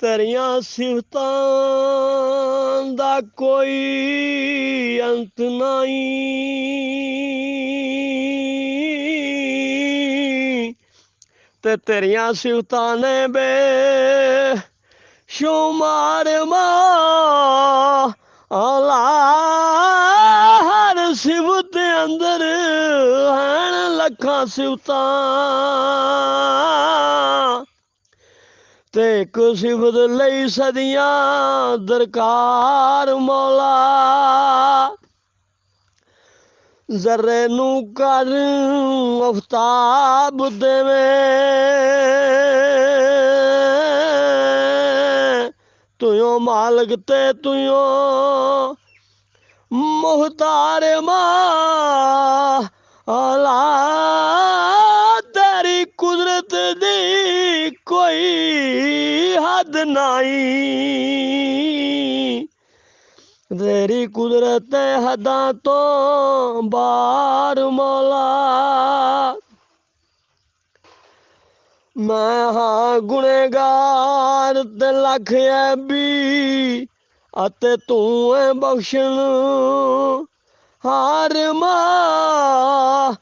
तेरियां सिफतां दा कोई अंत नहीं ते तेरियां सिफतां ने बे शुमार मौला हर सिफत अंदर हैन लखां सिफतां ते इक सिफत लई सदियां दरकार मौला जर्रे नू कर आफ्ताब देवें तुयो मालक ते तुयो मुख्तार मौला तेरी कुदरत दी कोई हद नहीं तेरी कुदरत हदां तो बार मौला मैं हाँ गुनेगार ते लख ऐबी अते तू है बख्शण हार मौला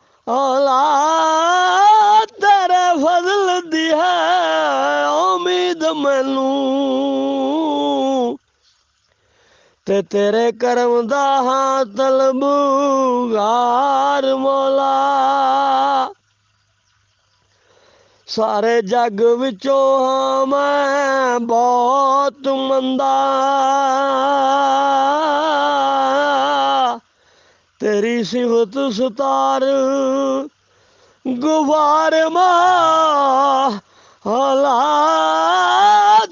तेरे फजल दी है उम्मीद मैनू ते तेरे करम दा हां तलबगार मौला सारे जग विचों हाँ मैं बहुत मंदा तेरी सिफत सतार गुबार मौला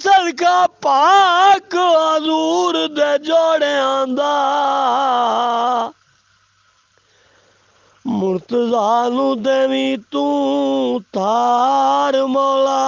सदका पाक हजूर दे जोड़ियां दा मुर्तज़ा नू देवी तू तार मौला